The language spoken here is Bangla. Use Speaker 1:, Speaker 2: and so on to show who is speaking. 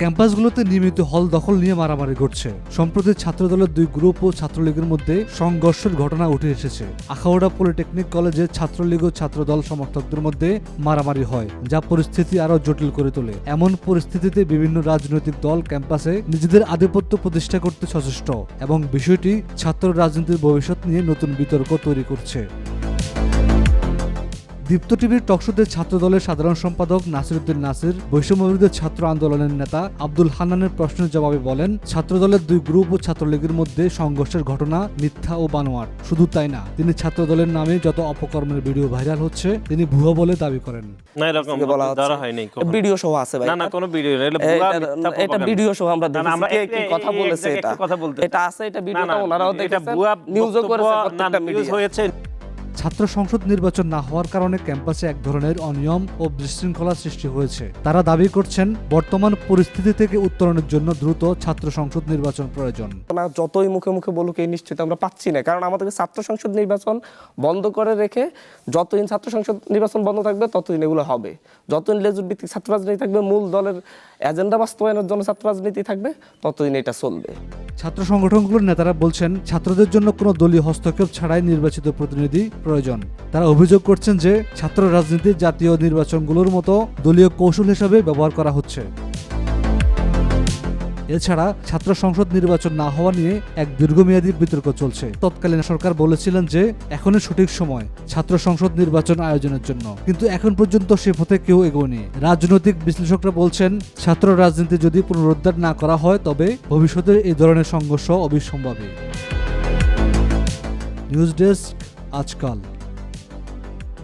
Speaker 1: ক্যাম্পাসগুলোতে নিয়মিত হল দখল নিয়ে মারামারি ঘটছে। সম্প্রতি ছাত্রদলের দুই গ্রুপ ও ছাত্রলীগের মধ্যে সংঘর্ষের ঘটনা উঠে এসেছে। আখাউড়া পলিটেকনিক কলেজে ছাত্রলীগ ও ছাত্রদল সমর্থকদের মধ্যে মারামারি হয়, যা পরিস্থিতি আরো জটিল করে তোলে। এমন পরিস্থিতিতে বিভিন্ন রাজনৈতিক দল ক্যাম্পাসে নিজেদের আধিপত্য প্রতিষ্ঠা করতে সচেষ্ট এবং বিষয়টি ছাত্র রাজনীতির ভবিষ্যৎ নিয়ে নতুন বিতর্ক তৈরি করছে। দীপ্ত টিভির টকশোতে ছাত্রদলের সাধারণ সম্পাদক নাসিরউদ্দিন নাসির বৈষম্যবিরোধী ছাত্র আন্দোলনের নেতা আব্দুল হান্নানের প্রশ্নের জবাবে বলেন, ছাত্রদলের দুই গ্রুপ ও ছাত্রলীগের মধ্যে সংঘর্ষের ঘটনা মিথ্যা ও বানোয়াট। শুধু তাই না, তিনি ছাত্রদলের নামে যত অপকর্মের ভিডিও ভাইরাল হচ্ছে তিনি ভুয়া বলে দাবি করেন।
Speaker 2: না, এরকম ধরা হয়নি।
Speaker 3: ভিডিও সহ আছে ভাই।
Speaker 2: না কোনো ভিডিও না,
Speaker 3: এটা ভিডিও সহ আমরা দেখেছি। কে কথা বলেছে এটা আছে, এটা ভিডিওটা ওনারাও দেখেছেন, নিউজও করেছে প্রত্যেকটা মিডিয়া হয়েছে।
Speaker 1: ছাত্র সংসদ নির্বাচন না হওয়ার কারণে ক্যাম্পাসে এক ধরনের অনিয়ম ও বিশৃঙ্খলা সৃষ্টি হয়েছে। তারা দাবি করছেন, বর্তমান পরিস্থিতি থেকে উত্তরণের জন্য দ্রুত ছাত্র সংসদ নির্বাচন প্রয়োজন।
Speaker 3: যতই মুখে মুখে বলুক এই নিশ্চিত আমরা পাচ্ছি না, কারণ আমাদেরকে ছাত্র সংসদ নির্বাচন বন্ধ করে রেখে যতদিন ছাত্র সংসদ নির্বাচন বন্ধ থাকবে ততদিন এগুলো হবে। যতদিন লেজুর ভিত্তিক ছাত্র রাজনীতি থাকবে, মূল দলের এজেন্ডা বাস্তবায়নের জন্য ছাত্র রাজনীতি থাকবে, ততদিন এটা চলবে।
Speaker 1: ছাত্র সংগঠনগুলোর নেতারা বলছেন, ছাত্রদের জন্য কোনো দলীয় হস্তক্ষেপ ছাড়াই নির্বাচিত প্রতিনিধি প্রয়োজন। তারা অভিযোগ করছেন যে ছাত্র রাজনীতি জাতীয় নির্বাচনগুলোর মতো দলীয় কৌশল হিসেবে ব্যবহার করা হচ্ছে। এছাড়া ছাত্র সংসদ নির্বাচন না হওয়া নিয়ে এক দীর্ঘমেয়াদী বিতর্ক চলছে। তৎকালীন সরকার বলেছিলেন যে এখনই সঠিক সময় ছাত্র সংসদ নির্বাচন আয়োজনের জন্য, কিন্তু এখন পর্যন্ত সে পথে কেউ এগোয়নি। রাজনৈতিক বিশ্লেষকরা বলছেন, ছাত্র রাজনীতি যদি পুনরুদ্ধার না করা হয় তবে ভবিষ্যতে এই ধরনের সংঘর্ষ অবিসম্ভাবী। নিউজ ডেস্ক, আজকাল।